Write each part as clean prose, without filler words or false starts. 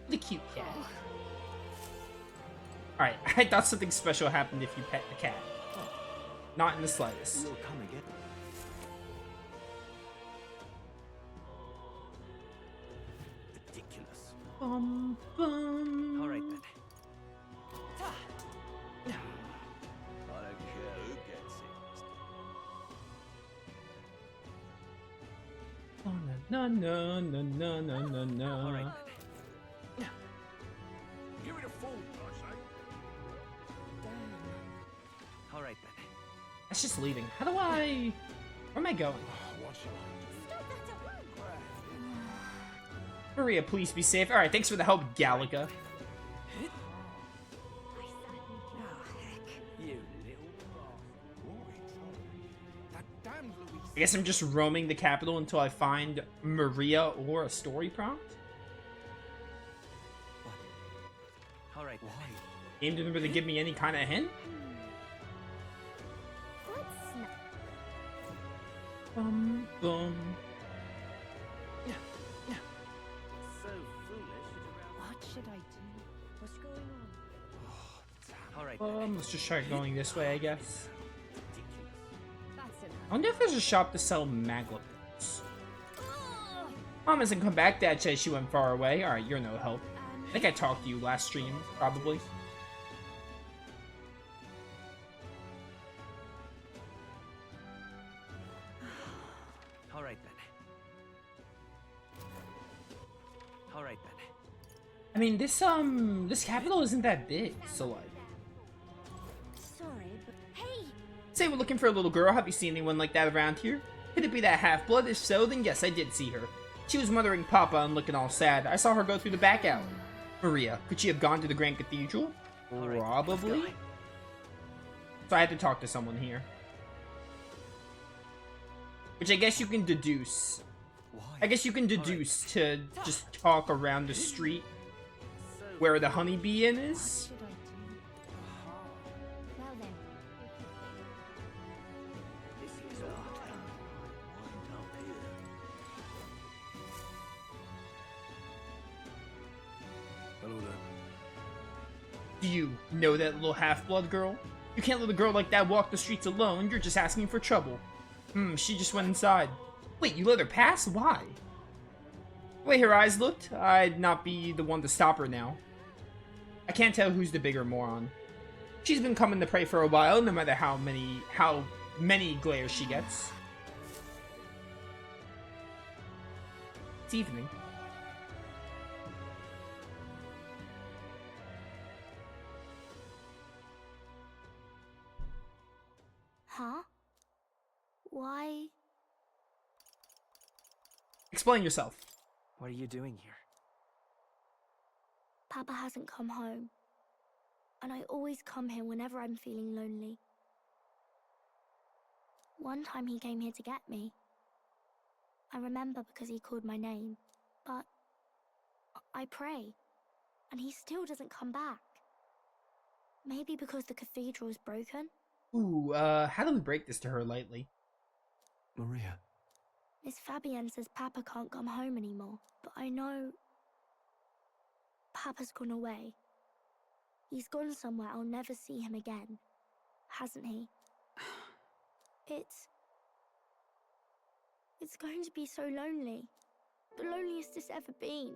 The cute cat. Alright, I thought something special happened if you pet the cat. Not in the slightest. You'll come again. Ridiculous. Bum, bum. All right then. I don't care who gets it. Oh, no, no, no, no, no, no, no. All right then. Give it a full, I say. Damn. All right then. That's just leaving. How do I... Where am I going? Maria, please be safe. Alright, thanks for the help, Galaga. I guess I'm just roaming the capital until I find Maria or a story prompt. All right. Why? Game didn't really give me any kind of hint. Bum, bum. So foolish. What should I do? What's going on? All right then. Let's just try going this way, I guess. That's enough. I wonder if there's a shop to sell maglet books. Mom hasn't come back. Dad says she went far away. Alright, you're no help. I think I talked to you last stream, probably. All right then. All right then. I mean, this capital isn't that big, so like... Sorry, but hey, Say we're looking for a little girl. Have you seen anyone like that around here? Could it be that half-blood? If so, then yes, I did see her. She was mothering Papa and looking all sad. I saw her go through the back alley. Maria, could she have gone to the Grand Cathedral? All Probably. let's go. So I had to talk to someone here. Which I guess you can deduce. Why? I guess you can deduce to just talk around the street So where the honeybee inn what is. should I do? Well then, this is our town. Wind up here. Hello there. Do you know that little half-blood girl? You can't let a girl like that walk the streets alone. You're just asking for trouble. She just went inside. Wait, you let her pass? Why? The way her eyes looked, I'd not be the one to stop her now. I can't tell who's the bigger moron. She's been coming to pray for a while, no matter how many glares she gets. It's evening. huh? Why? Explain yourself. What are you doing here? Papa hasn't come home, and I always come here whenever I'm feeling lonely. One time he came here to get me. I remember because he called my name, but I pray, and he still doesn't come back. Maybe because the cathedral is broken? Ooh, how do we break this to her lightly? Maria. Miss Fabienne says Papa can't come home anymore, but I know Papa's gone away. He's gone somewhere I'll never see him again, hasn't he? It's going to be so lonely. The loneliest it's ever been.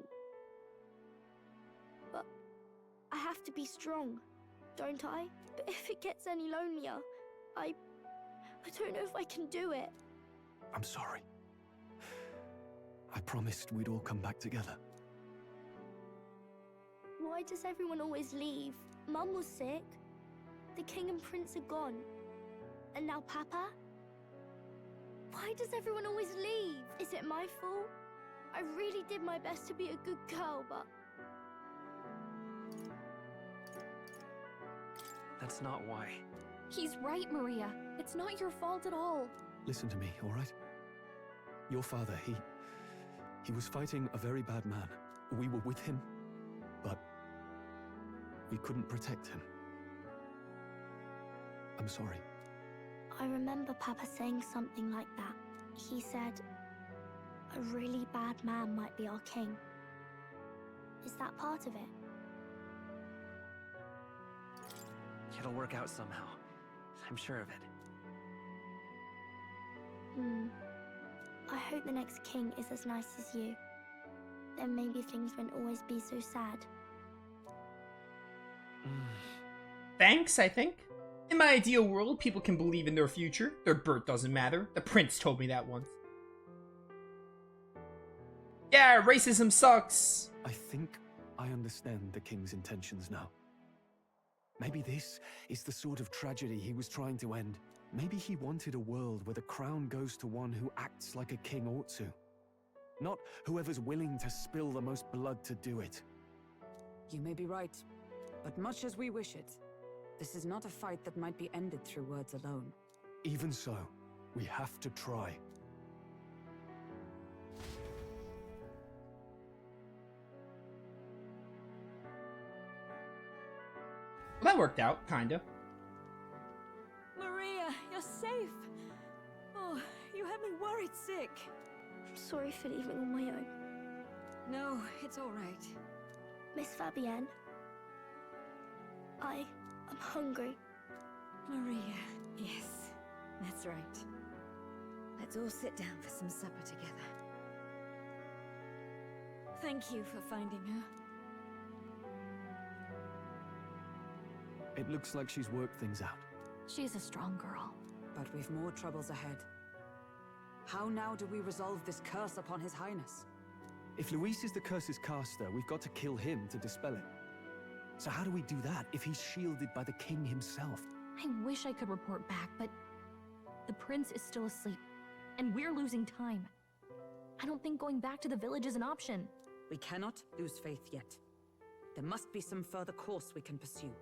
But I have to be strong, don't I? But if it gets any lonelier, I don't know if I can do it. I'm sorry. I promised we'd all come back together. Why does everyone always leave? Mum was sick. The king and prince are gone. And now Papa? Why does everyone always leave? Is it my fault? I really did my best to be a good girl, but... That's not why. He's right, Maria. It's not your fault at all. Listen to me, all right? Your father, he was fighting a very bad man. We were with him, but we couldn't protect him. I'm sorry. I remember Papa saying something like that. He said, a really bad man might be our king. Is that part of it? It'll work out somehow. I'm sure of it. I hope the next king is as nice as you. Then maybe things won't always be so sad. Thanks, I think. In my ideal world, people can believe in their future. Their birth doesn't matter. The prince told me that once. Yeah, racism sucks. I think I understand the king's intentions now. Maybe this is the sort of tragedy he was trying to end. Maybe he wanted a world where the crown goes to one who acts like a king ought to. Not whoever's willing to spill the most blood to do it. You may be right, but much as we wish it, this is not a fight that might be ended through words alone. Even so, we have to try. Well, that worked out, kinda. Maria, you're safe. Oh, you had me worried sick. I'm sorry for leaving on my own. No, it's all right. Miss Fabienne, I'm hungry. Maria, yes, that's right. Let's all sit down for some supper together. Thank you for finding her. It looks like she's worked things out. She's a strong girl. But we've more troubles ahead. How now do we resolve this curse upon His Highness? If Luis is the curse's caster, we've got to kill him to dispel it. So how do we do that if he's shielded by the king himself? I wish I could report back, but the prince is still asleep, and we're losing time. I don't think going back to the village is an option. We cannot lose faith yet. There must be some further course we can pursue.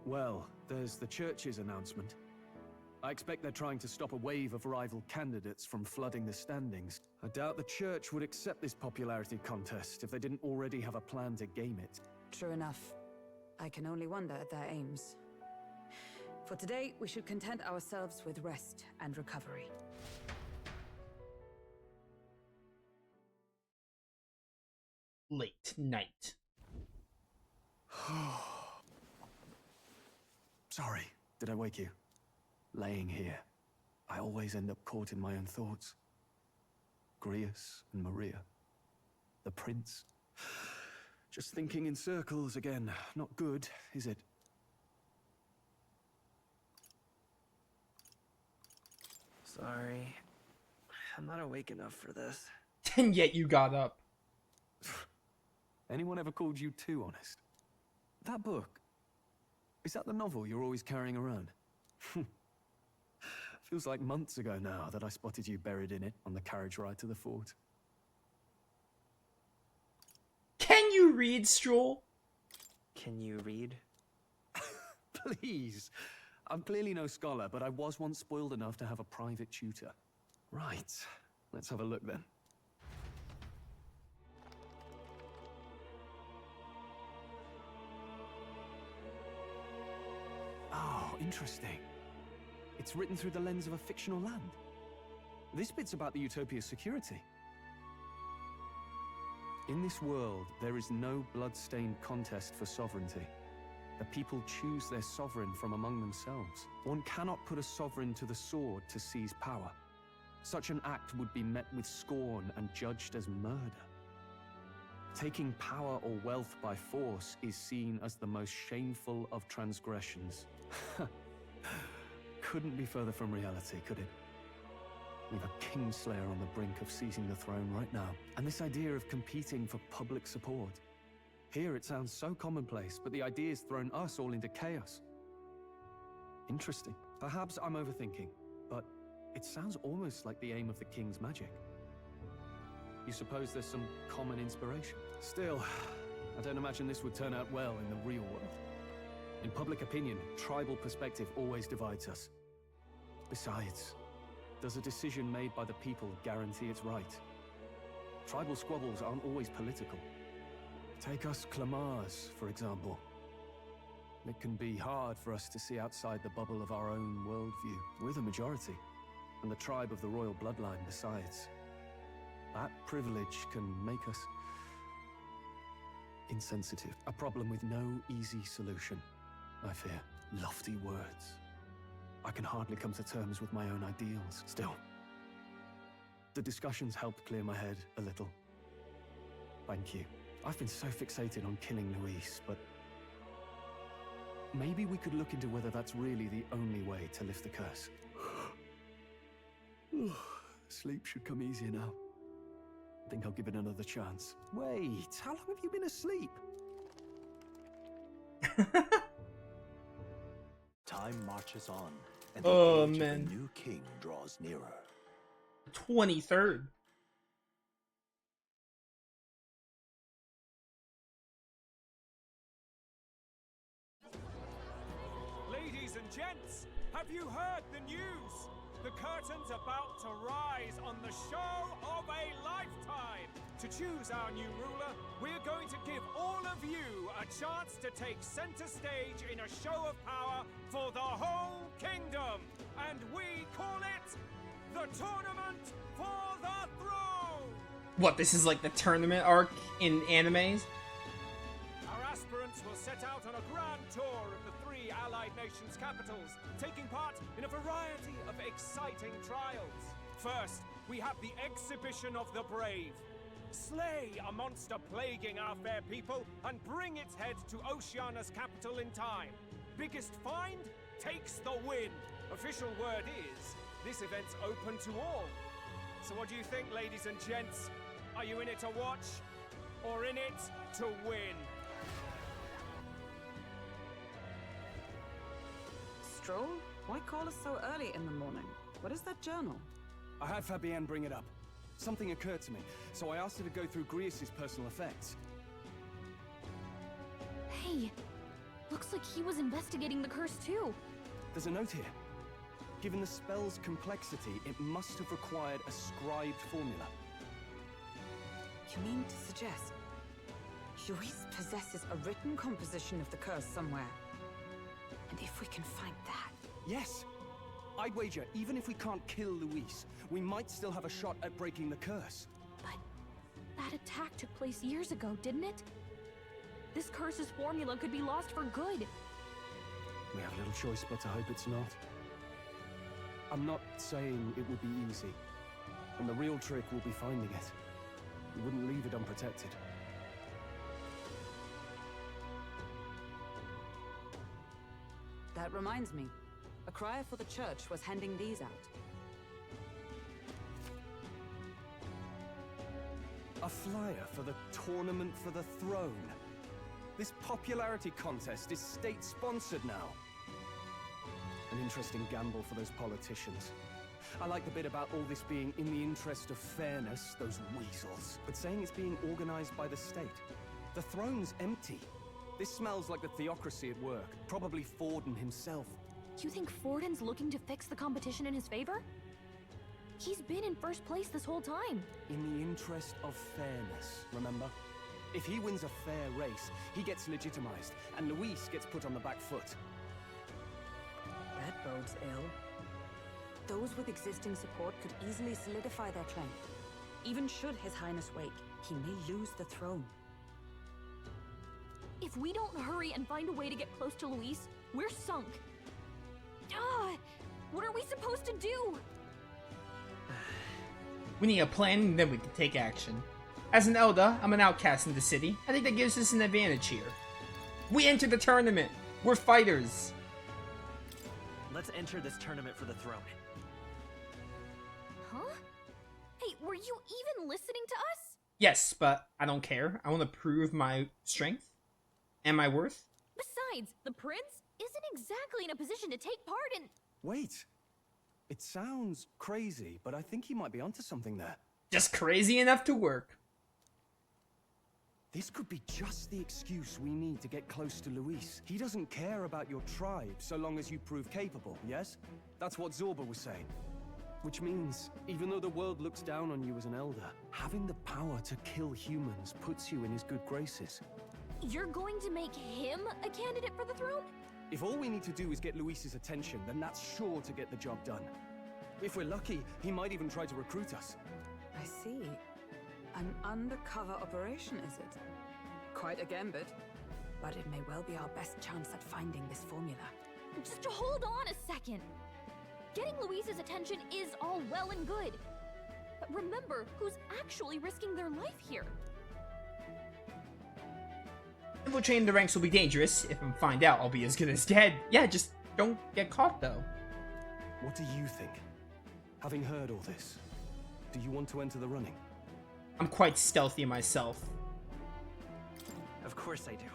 Well, there's the church's announcement. I expect they're trying to stop a wave of rival candidates from flooding the standings. I doubt the church would accept this popularity contest if they didn't already have a plan to game it. True enough. I can only wonder at their aims. For today, we should content ourselves with rest and recovery. Late night. Sorry, did I wake you? Laying here, I always end up caught in my own thoughts. Grius and Maria. The prince. Just thinking in circles again. Not good, is it? Sorry. I'm not awake enough for this. And yet you got up. Anyone ever called you too honest? That book, is that the novel you're always carrying around? Feels like months ago now that I spotted you buried in it on the carriage ride to the fort. Can you read, Stroll? Can you read? Please. I'm clearly no scholar, but I was once spoiled enough to have a private tutor. Right. Let's have a look then. Oh, interesting. It's written through the lens of a fictional land. This bit's about the Utopia's security. In this world, there is no blood-stained contest for sovereignty. The people choose their sovereign from among themselves. One cannot put a sovereign to the sword to seize power. Such an act would be met with scorn and judged as murder. Taking power or wealth by force is seen as the most shameful of transgressions. Couldn't be further from reality, could it? We've a kingslayer on the brink of seizing the throne right now. And this idea of competing for public support. Here it sounds so commonplace, but the idea's thrown us all into chaos. Interesting. Perhaps I'm overthinking, but it sounds almost like the aim of the king's magic. You suppose there's some common inspiration? Still, I don't imagine this would turn out well in the real world. In public opinion, tribal perspective always divides us. Besides, does a decision made by the people guarantee it's right? Tribal squabbles aren't always political. Take us Clamars, for example. It can be hard for us to see outside the bubble of our own worldview. We're the majority, and the tribe of the royal bloodline besides. That privilege can make us... insensitive. A problem with no easy solution, I fear. Lofty words. I can hardly come to terms with my own ideals. Still, the discussions helped clear my head a little. Thank you. I've been so fixated on killing Luis, but maybe we could look into whether that's really the only way to lift the curse. Sleep should come easier now. I think I'll give it another chance. Wait, how long have you been asleep? Time marches on, and Oh, the age man. of the new king draws nearer. 23rd. Ladies and gents, have you heard the news? The curtain's about to rise on the show of a lifetime. To choose our new ruler, we're going to give all of you a chance to take center stage in a show of power for the whole kingdom. And we call it the Tournament for the Throne. What, this is like the tournament arc in animes? Our aspirants will set out on a grand tour of the 3 allied nations' capitals, taking part in a variety of exciting trials. First, we have the Exhibition of the Brave. Slay a monster plaguing our fair people and bring its head to Oceania's capital in time. Biggest find takes the win. Official word is, this event's open to all. So what do you think, ladies and gents? Are you in it to watch, or in it to win? Stroll? Why call us so early in the morning? What is that journal? I had Fabienne bring it up. Something occurred to me, so I asked her to go through Grius' personal effects. Hey, looks like he was investigating the curse too. There's a note here. Given the spell's complexity, it must have required a scribed formula. You mean to suggest Luis possesses a written composition of the curse somewhere? And if we can find that... Yes! I'd wager, even if we can't kill Luis, we might still have a shot at breaking the curse. But that attack took place years ago, didn't it? This curse's formula could be lost for good. We have little choice but to hope it's not. I'm not saying it would be easy. And the real trick will be finding it. We wouldn't leave it unprotected. That reminds me. A crier for the church was handing these out. A flyer for the Tournament for the Throne. This popularity contest is state-sponsored now. An interesting gamble for those politicians. I like the bit about all this being in the interest of fairness, those weasels. But saying it's being organized by the state. The throne's empty. This smells like the theocracy at work. Probably Forden himself. You think Forden's looking to fix the competition in his favor? He's been in first place this whole time. In the interest of fairness, remember? If he wins a fair race, he gets legitimized, and Luis gets put on the back foot. That bodes ill. Those with existing support could easily solidify their claim. Even should His Highness wake, he may lose the throne. If we don't hurry and find a way to get close to Luis, we're sunk. What are we supposed to do? We need a plan, and then we can take action. As an elder, I'm an outcast in the city. I think that gives us an advantage here. We enter the tournament. We're fighters. Let's enter this tournament for the throne. Huh? Hey, were you even listening to us? Yes, but I don't care. I want to prove my strength and my worth. Besides, the prince isn't exactly in a position to take part in... Wait. It sounds crazy, but I think he might be onto something there. Just crazy enough to work. This could be just the excuse we need to get close to Luis. He doesn't care about your tribe so long as you prove capable, yes? That's what Zorba was saying. Which means, even though the world looks down on you as an elder, having the power to kill humans puts you in his good graces. You're going to make him a candidate for the throne? If all we need to do is get Luis's attention, then that's sure to get the job done. If we're lucky, he might even try to recruit us. I see. An undercover operation, is it? quite a gambit, but it may well be our best chance at finding this formula. Just hold on a second. Getting Louise's attention is all well and good. But remember who's actually risking their life here. Infiltrating the ranks will be dangerous. If I find out, I'll be as good as dead. Yeah, just don't get caught, though. What do you think? Having heard all this, do you want to enter the running? I'm quite stealthy myself. Of course I do.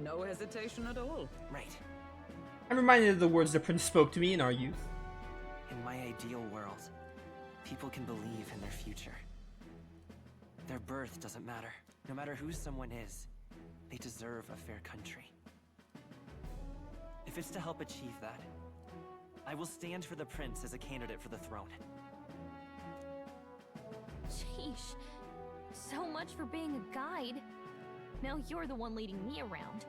No hesitation at all. Right. I'm reminded of the words the prince spoke to me in our youth. In my ideal world, people can believe in their future. Their birth doesn't matter. No matter who someone is, they deserve a fair country. If it's to help achieve that, I will stand for the prince as a candidate for the throne. Sheesh. So much for being a guide. Now you're the one leading me around.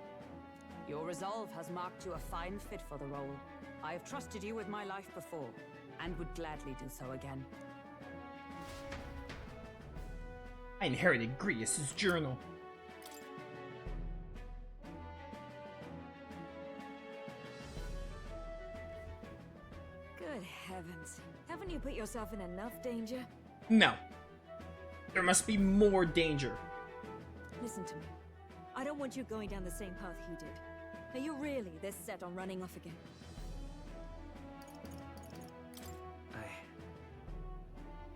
Your resolve has marked you a fine fit for the role. I have trusted you with my life before, and would gladly do so again. I inherited Grius's journal. Good heavens. Haven't you put yourself in enough danger? No. There must be more danger. Listen to me. I don't want you going down the same path he did. Are you really this set on running off again?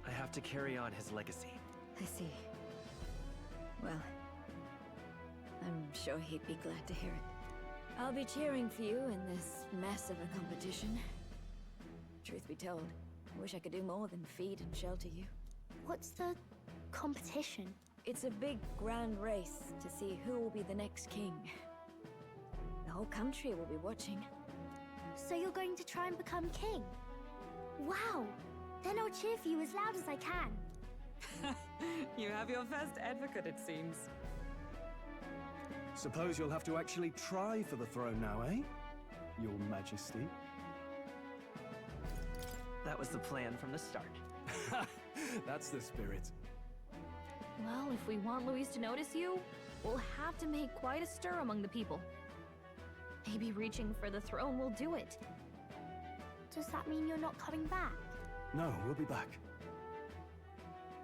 I have to carry on his legacy. I see. Well, I'm sure he'd be glad to hear it. I'll be cheering for you in this mess of a competition. Truth be told, I wish I could do more than feed and shelter you. What's the competition? It's a big, grand race to see who will be the next king. The whole country will be watching. So you're going to try and become king? Wow! Then I'll cheer for you as loud as I can. You have your first advocate, it seems. Suppose you'll have to actually try for the throne now, eh? Your Majesty. That was the plan from the start. That's the spirit. Well, if we want Louise to notice you, we'll have to make quite a stir among the people. Maybe reaching for the throne will do it. Does that mean you're not coming back? No, we'll be back.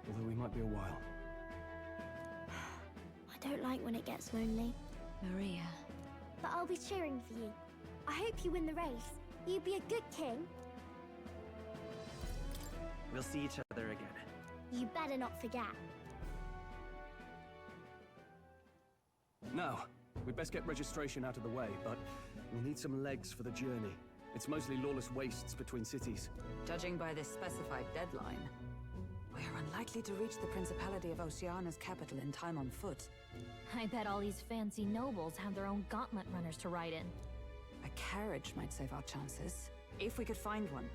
Although we might be a while. I don't like when it gets lonely. Maria. But I'll be cheering for you. I hope you win the race. You'd be a good king. We'll see each other again. You better not forget. Now, we'd best get registration out of the way, but we'll need some legs for the journey. It's mostly lawless wastes between cities. Judging by this specified deadline, we are unlikely to reach the Principality of Oceana's capital in time on foot. I bet all these fancy nobles have their own gauntlet runners to ride in. A carriage might save our chances, if we could find one.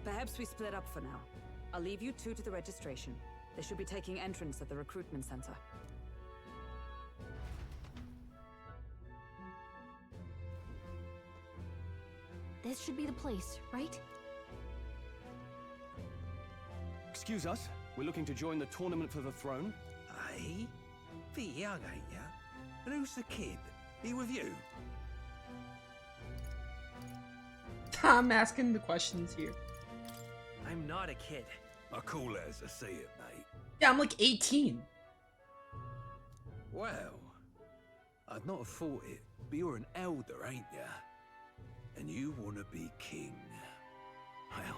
Perhaps we split up for now. I'll leave you two to the registration. They should be taking entrance at the recruitment center. This should be the place, right? Excuse us, we're looking to join the tournament for the throne. Aye? Bit young, ain't ya? And who's the kid? He with you? I'm asking the questions here. I'm not a kid. I call it as I see it, mate. Yeah, I'm like 18. Well, I'd not have thought it, but you're an elder, ain't ya? And you want to be king. Well,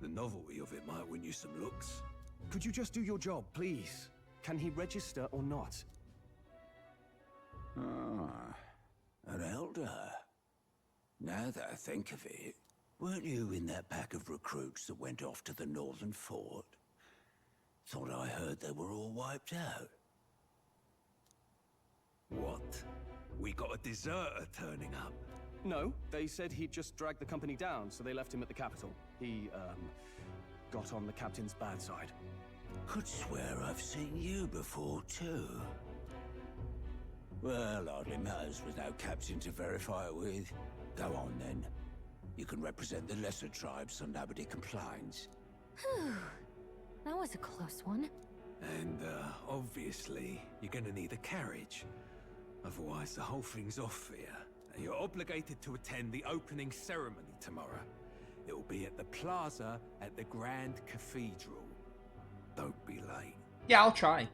the novelty of it might win you some looks. Could you just do your job, please? Can he register or not? Ah, an elder. Now that I think of it, weren't you in that pack of recruits that went off to the northern fort? Thought I heard they were all wiped out. What? We got a deserter turning up? No, they said he'd just dragged the company down, so they left him at the capital. He, got on the captain's bad side. Could swear I've seen you before, too. Well, hardly matters with no captain to verify it with. Go on, then. You can represent the lesser tribes so nobody complains. Whew. That was a close one. And, obviously, you're gonna need a carriage. Otherwise, the whole thing's off for you. And you're obligated to attend the opening ceremony tomorrow. It'll be at the plaza at the Grand Cathedral. Don't be late. Yeah, I'll try.